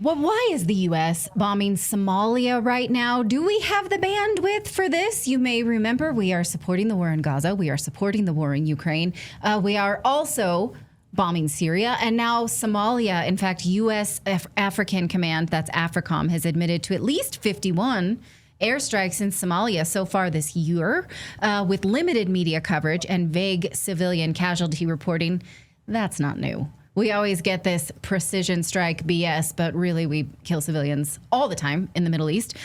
Well, why is the U.S. bombing Somalia right now? Do we have the bandwidth for this? You may remember we are supporting the war in Gaza. We are supporting the war in Ukraine. We are also bombing Syria and now Somalia. In fact, U.S. African Command, that's AFRICOM, has admitted to at least 51 airstrikes in Somalia so far this year, with limited media coverage and vague civilian casualty reporting. That's not new. We always get this precision strike BS, but really we kill civilians all the time in the Middle East.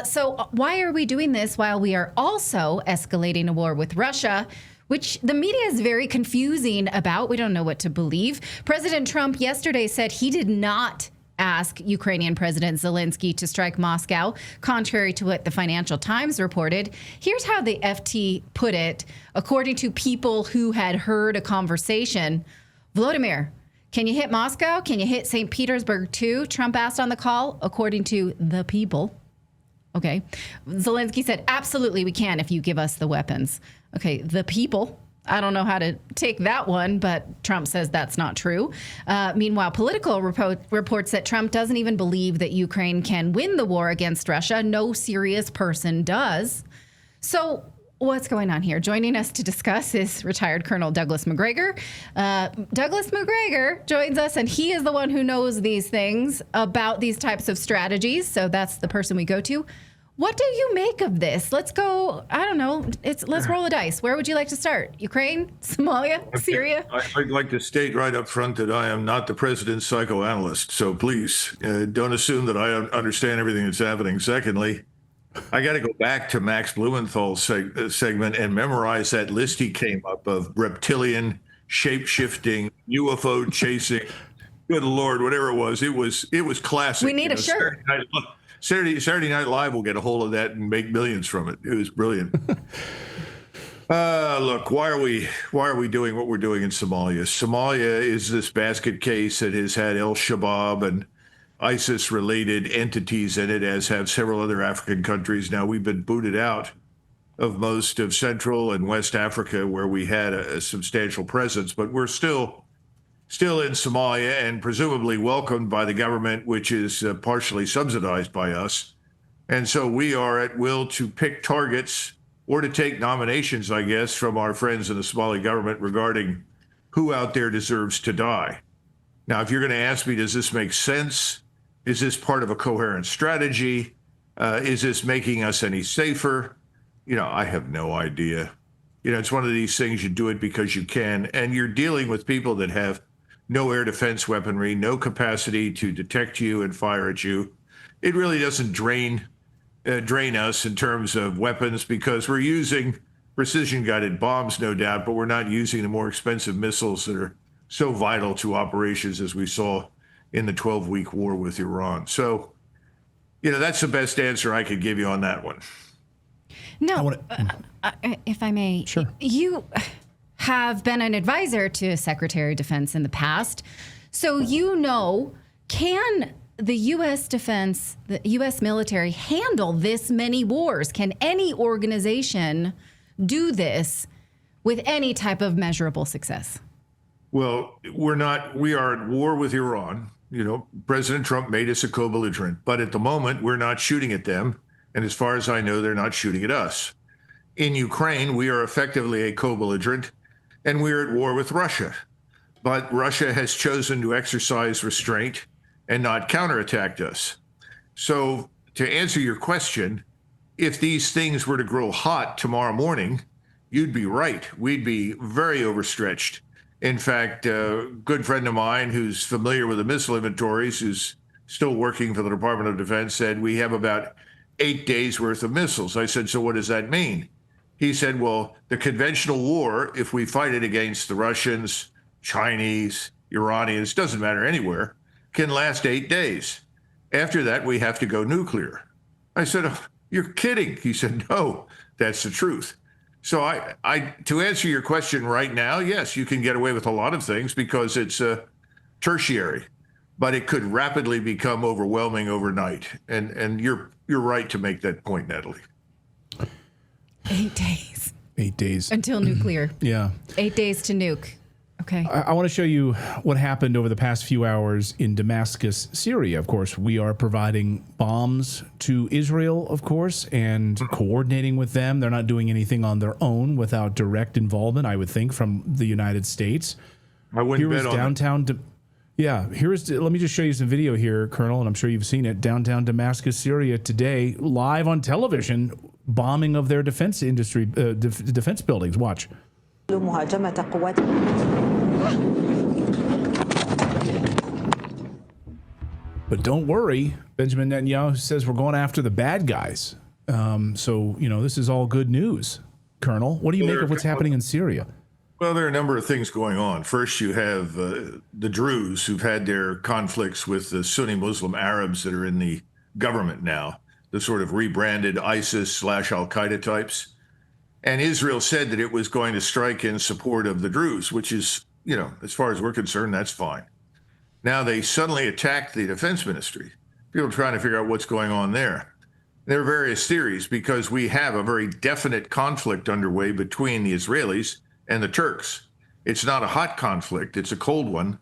So why are we doing this while we are also escalating a war with Russia, which the media is very confusing about? We don't know what to believe. President Trump yesterday said he did not ask Ukrainian President Zelensky to strike Moscow, contrary to what the Financial Times reported. Here's how the FT put it, according to people who had heard a conversation. Volodymyr, can you hit Moscow? Can you hit St. Petersburg too? Trump asked on the call, according to the people. Okay. Zelensky said, absolutely, we can if you give us the weapons. Okay, the people. I don't know how to take that one, but Trump says that's not true. Meanwhile, Political reports that Trump doesn't even believe that Ukraine can win the war against Russia. No serious person does. So what's going on here? Joining us to discuss is retired Colonel Douglas Macgregor. Douglas Macgregor joins us, and he is the one who knows these things about these types of strategies. So that's the person we go to. What do you make of this? Let's go. I don't know. Let's roll the dice. Where would you like to start? Ukraine, Somalia, Syria? I'd like to state right up front that I am not the president's psychoanalyst. So please don't assume that I understand everything that's happening. Secondly, I got to go back to Max Blumenthal's segment and memorize that list he came up of: reptilian, shape-shifting, UFO chasing. Good Lord, whatever it was classic. We need a shirt. Saturday Night Live will get a hold of that and make millions from it. It was brilliant. Look, why are we doing what we're doing in Somalia? Somalia is this basket case that has had al-Shabaab and ISIS-related entities in it, as have several other African countries. Now, we've been booted out of most of Central and West Africa, where we had a substantial presence, but we're still in Somalia and presumably welcomed by the government, which is partially subsidized by us. And so we are at will to pick targets or to take nominations, I guess, from our friends in the Somali government regarding who out there deserves to die. Now, if you're going to ask me, does this make sense? Is this part of a coherent strategy? Is this making us any safer? I have no idea. It's one of these things, you do it because you can, and you're dealing with people that have no air defense weaponry, no capacity to detect you and fire at you. It really doesn't drain us in terms of weapons, because we're using precision-guided bombs, no doubt, but we're not using the more expensive missiles that are so vital to operations, as we saw in the 12-week war with Iran. So, that's the best answer I could give you on that one. No, if I may, sure. You have been an advisor to Secretary of Defense in the past. So can the U.S. defense, the U.S. military handle this many wars? Can any organization do this with any type of measurable success? Well, we are at war with Iran. President Trump made us a co-belligerent, but at the moment we're not shooting at them. And as far as I know, they're not shooting at us. In Ukraine, we are effectively a co-belligerent, and we're at war with Russia. But Russia has chosen to exercise restraint and not counterattacked us. So to answer your question, if these things were to grow hot tomorrow morning, you'd be right. We'd be very overstretched. In fact, a good friend of mine who's familiar with the missile inventories, who's still working for the Department of Defense, said we have about 8 days worth of missiles. I said, so what does that mean? He said, well, the conventional war, if we fight it against the Russians, Chinese, Iranians, doesn't matter anywhere, can last 8 days. After that, we have to go nuclear. I said, oh, you're kidding. He said, no, that's the truth. So to answer your question right now, yes, you can get away with a lot of things because it's tertiary, but it could rapidly become overwhelming overnight. And you're right to make that point, Natalie. 8 days. 8 days. Until nuclear. Yeah. 8 days to nuke. Okay. I want to show you what happened over the past few hours in Damascus, Syria. Of course, we are providing bombs to Israel, of course, and coordinating with them. They're not doing anything on their own without direct involvement, I would think, from the United States. I wouldn't bet on downtown. Let me just show you some video here, Colonel, and I'm sure you've seen it. Downtown Damascus, Syria today, live on television, bombing of their defense industry, defense buildings. Watch. مهاجمة قوات. But don't worry, Benjamin Netanyahu says we're going after the bad guys. So, this is all good news. Colonel, what do you make of what's happening in Syria? Well, there are a number of things going on. First, you have the Druze who've had their conflicts with the Sunni Muslim Arabs that are in the government now, the sort of rebranded ISIS/Al-Qaeda types. And Israel said that it was going to strike in support of the Druze, which is, as far as we're concerned, that's fine. Now they suddenly attacked the defense ministry. People are trying to figure out what's going on there. There are various theories because we have a very definite conflict underway between the Israelis and the Turks. It's not a hot conflict, it's a cold one.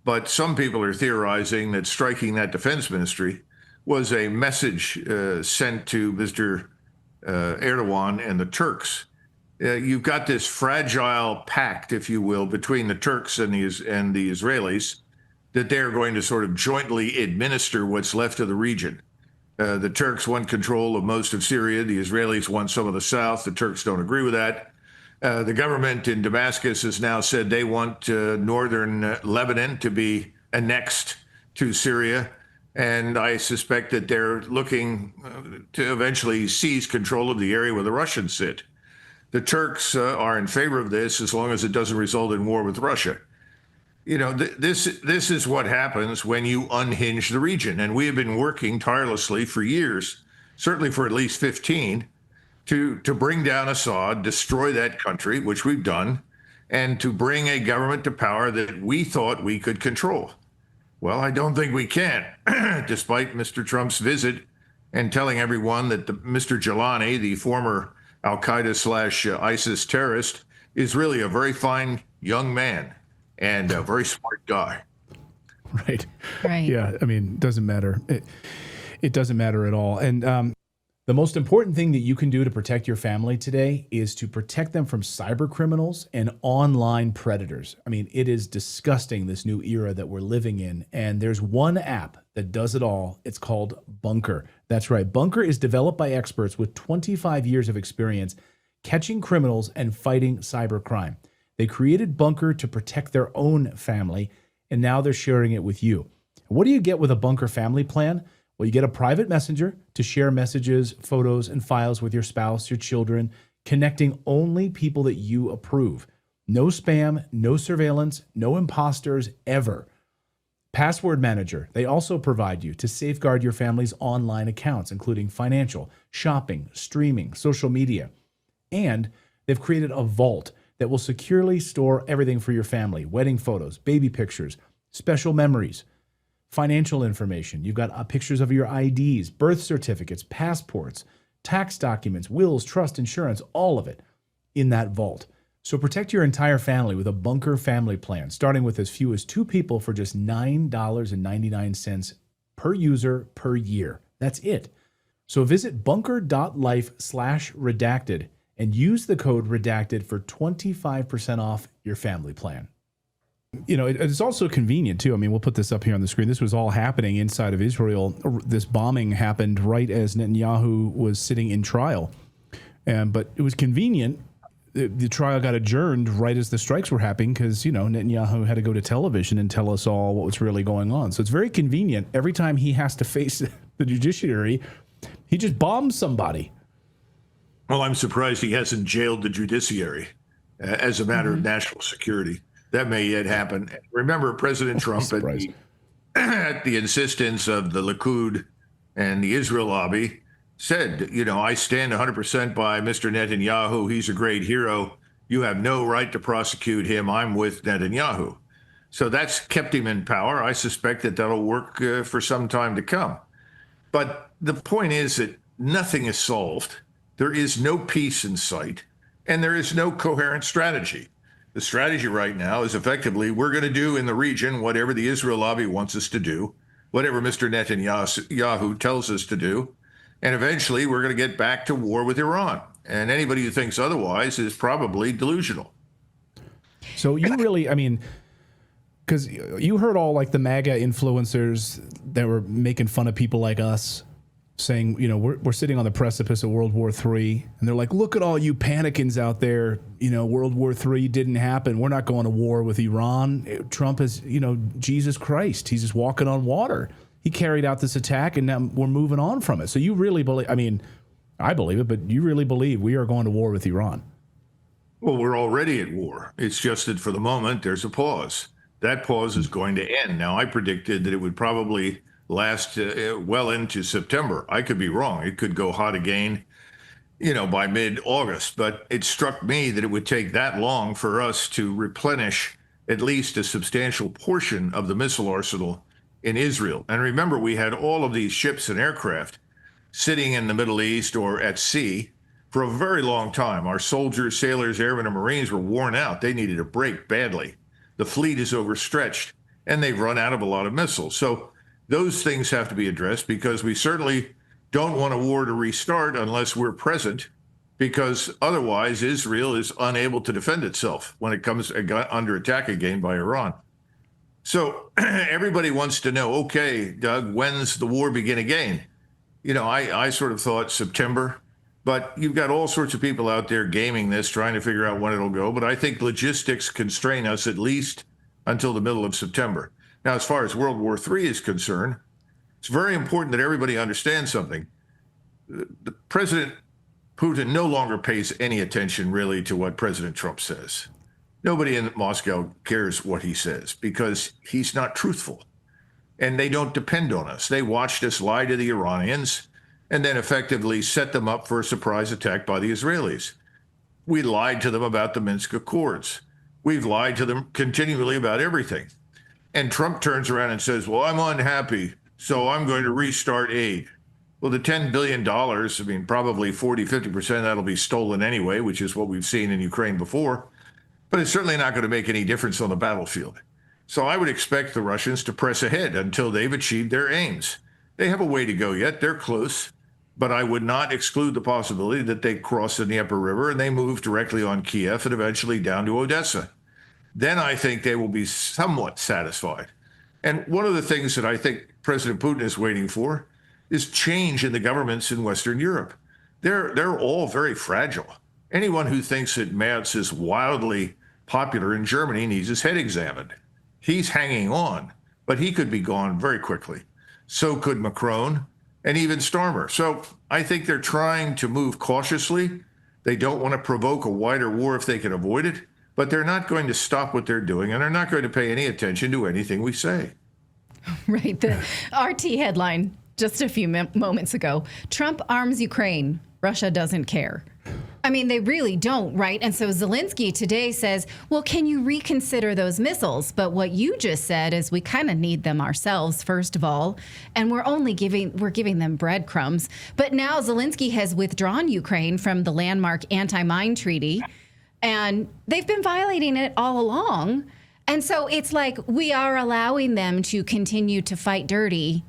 But some people are theorizing that striking that defense ministry was a message sent to Mr. Erdogan and the Turks. You've got this fragile pact, if you will, between the Turks and the Israelis, that they're going to sort of jointly administer what's left of the region. The Turks want control of most of Syria. The Israelis want some of the south. The Turks don't agree with that. The government in Damascus has now said they want northern Lebanon to be annexed to Syria. And I suspect that they're looking to eventually seize control of the area where the Russians sit. The Turks are in favor of this as long as it doesn't result in war with Russia. This is what happens when you unhinge the region. And we have been working tirelessly for years, certainly for at least 15, to bring down Assad, destroy that country, which we've done, and to bring a government to power that we thought we could control. Well, I don't think we can, despite Mr. Trump's visit and telling everyone that Mr. Gilani, the former Al-Qaeda/ISIS terrorist, is really a very fine young man and a very smart guy. Right. Right. Yeah. I mean, it doesn't matter. It doesn't matter at all. And the most important thing that you can do to protect your family today is to protect them from cyber criminals and online predators. I mean, it is disgusting, this new era that we're living in. And there's one app that does it all. It's called Bunker. That's right. Bunker is developed by experts with 25 years of experience catching criminals and fighting cybercrime. They created Bunker to protect their own family, and now they're sharing it with you. What do you get with a Bunker family plan? Well, you get a private messenger to share messages, photos, and files with your spouse, your children, connecting only people that you approve. No spam, no surveillance, no imposters ever. Password Manager, they also provide you to safeguard your family's online accounts, including financial, shopping, streaming, social media. And they've created a vault that will securely store everything for your family: wedding photos, baby pictures, special memories, financial information. You've got pictures of your IDs, birth certificates, passports, tax documents, wills, trust, insurance, all of it in that vault. So protect your entire family with a Bunker family plan, starting with as few as 2 people for just $9.99 per user per year. That's it. So visit bunker.life/redacted and use the code redacted for 25% off your family plan. It's also convenient, too. I mean, we'll put this up here on the screen. This was all happening inside of Israel. This bombing happened right as Netanyahu was sitting in trial. But it was convenient. The trial got adjourned right as the strikes were happening because, Netanyahu had to go to television and tell us all what was really going on. So it's very convenient. Every time he has to face the judiciary, he just bombs somebody. Well, I'm surprised he hasn't jailed the judiciary as a matter of national security. That may yet happen. Remember, President Trump, at the insistence of the Likud and the Israel lobby, said, I stand 100% by Mr. Netanyahu. He's a great hero. You have no right to prosecute him. I'm with Netanyahu. So that's kept him in power. I suspect that that'll work for some time to come. But the point is that nothing is solved. There is no peace in sight, and there is no coherent strategy. The strategy right now is effectively we're going to do in the region whatever the Israel lobby wants us to do, whatever Mr. Netanyahu tells us to do, and eventually we're going to get back to war with Iran. And anybody who thinks otherwise is probably delusional. So you really, I mean, because you heard all like the MAGA influencers that were making fun of people like us, saying, you know, we're sitting on the precipice of World War III, and they're like, look at all you panicans out there, you know, World War III didn't happen. We're not going to war with Iran. Trump is, you know, Jesus Christ. He's just walking on water. He carried out this attack, and now we're moving on from it. So you really believe, I mean, I believe it, but you really believe we are going to war with Iran? Well, we're already at war. It's just that for the moment, there's a pause. That pause is going to end. Now, I predicted that it would probably last well into September. I could be wrong. It could go hot again, you know, by mid-August. But it struck me that it would take that long for us to replenish at least a substantial portion of the missile arsenal in Israel. And remember, we had all of these ships and aircraft sitting in the Middle East or at sea for a very long time. Our soldiers, sailors, airmen, and Marines were worn out. They needed a break badly. The fleet is overstretched, and they've run out of a lot of missiles. So those things have to be addressed, because we certainly don't want a war to restart unless we're present, because otherwise Israel is unable to defend itself when it comes under attack again by Iran. So everybody wants to know, okay, Doug, when's the war begin again? You know, I sort of thought September, but you've got all sorts of people out there gaming this, trying to figure out when it'll go. But I think logistics constrain us at least until the middle of September. Now, as far as World War III is concerned, it's very important that everybody understands something. The President Putin no longer pays any attention really to what President Trump says. Nobody in Moscow cares what he says, because he's not truthful. And they don't depend on us. They watched us lie to the Iranians and then effectively set them up for a surprise attack by the Israelis. We lied to them about the Minsk Accords. We've lied to them continually about everything. And Trump turns around and says, well, I'm unhappy, so I'm going to restart aid. Well, the $10 billion, I mean, probably 40, 50% that'll be stolen anyway, which is what we've seen in Ukraine before. But it's certainly not going to make any difference on the battlefield. So I would expect the Russians to press ahead until they've achieved their aims. They have a way to go yet. They're close. But I would not exclude the possibility that they cross the Dnieper River and they move directly on Kiev and eventually down to Odessa. Then I think they will be somewhat satisfied. And one of the things that I think President Putin is waiting for is change in the governments in Western Europe. They're all very fragile. Anyone who thinks that Merz is wildly popular in Germany needs his head examined. He's hanging on, but he could be gone very quickly. So could Macron and even Starmer. So I think they're trying to move cautiously. They don't want to provoke a wider war if they can avoid it, but they're not going to stop what they're doing, and they're not going to pay any attention to anything we say. Right. The RT headline just a few moments ago: Trump arms Ukraine. Russia doesn't care. I mean, they really don't, right? And so Zelensky today says, well, can you reconsider those missiles? But what you just said is we kind of need them ourselves, first of all, and we're giving them breadcrumbs. But now Zelensky has withdrawn Ukraine from the landmark anti-mine treaty, and they've been violating it all along. And so it's like we are allowing them to continue to fight dirty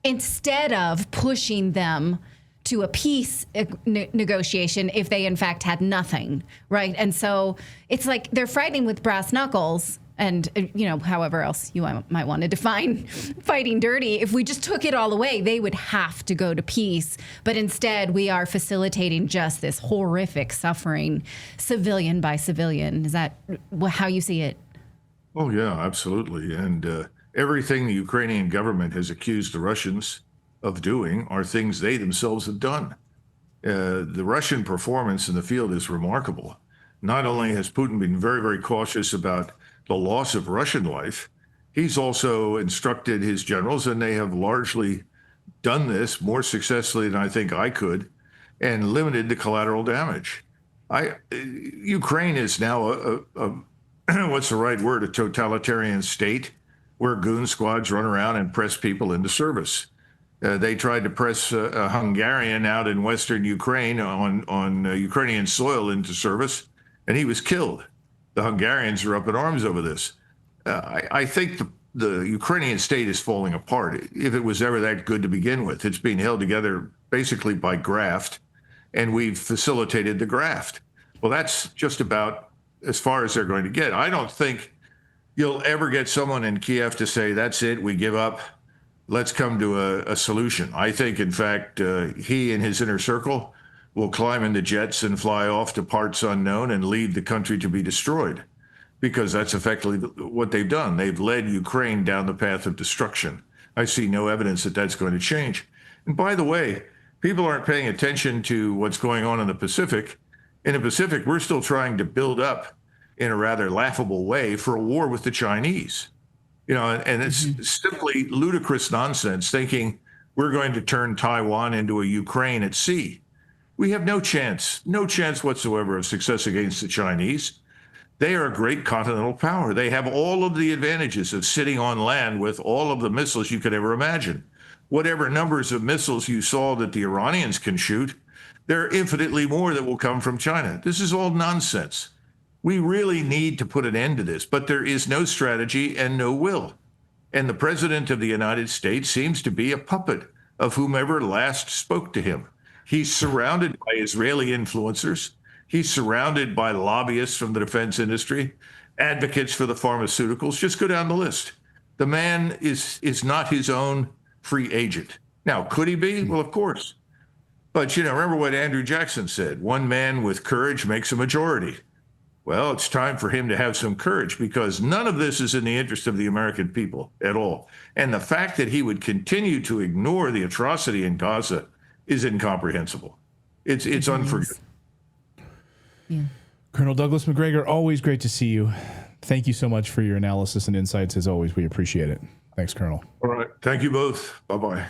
instead of pushing them to a peace negotiation if they in fact had nothing, right? And so it's like they're fighting with brass knuckles and, you know, however else you might want to define fighting dirty. If we just took it all away, they would have to go to peace. But instead, we are facilitating just this horrific suffering, civilian by civilian. Is that how you see it? Oh, yeah, absolutely. And everything the Ukrainian government has accused the Russians of doing are things they themselves have done. The Russian performance in the field is remarkable. Not only has Putin been very, very cautious about the loss of Russian life, he's also instructed his generals, and they have largely done this more successfully than I think I could, and limited the collateral damage. Ukraine is now a what's the right word, a totalitarian state where goon squads run around and press people into service. They tried to press a Hungarian out in western Ukraine on Ukrainian soil into service, and he was killed. The Hungarians are up in arms over this. I think the Ukrainian state is falling apart. If it was ever that good to begin with, it's being held together basically by graft, and we've facilitated the graft. Well, that's just about as far as they're going to get. I don't think you'll ever get someone in Kiev to say, that's it, we give up, let's come to a solution. I think, in fact, he and his inner circle will climb into jets and fly off to parts unknown and leave the country to be destroyed, because that's effectively what they've done. They've led Ukraine down the path of destruction. I see no evidence that that's going to change. And by the way, people aren't paying attention to what's going on in the Pacific. In the Pacific, we're still trying to build up in a rather laughable way for a war with the Chinese. And it's simply ludicrous nonsense thinking we're going to turn Taiwan into a Ukraine at sea. We have no chance whatsoever of success against the Chinese. They are a great continental power. They have all of the advantages of sitting on land with all of the missiles you could ever imagine. Whatever numbers of missiles you saw that the Iranians can shoot, there are infinitely more that will come from China. This is all nonsense. We really need to put an end to this, but there is no strategy and no will. And the president of the United States seems to be a puppet of whomever last spoke to him. He's surrounded by Israeli influencers. He's surrounded by lobbyists from the defense industry, advocates for the pharmaceuticals. Just go down the list. The man is not his own free agent. Now, could he be? Well, of course. But, remember what Andrew Jackson said, one man with courage makes a majority. Well, it's time for him to have some courage, because none of this is in the interest of the American people at all. And the fact that he would continue to ignore the atrocity in Gaza is incomprehensible. It's unforgivable. Yeah. Colonel Douglas Macgregor, always great to see you. Thank you so much for your analysis and insights. As always, we appreciate it. Thanks, Colonel. All right. Thank you both. Bye-bye.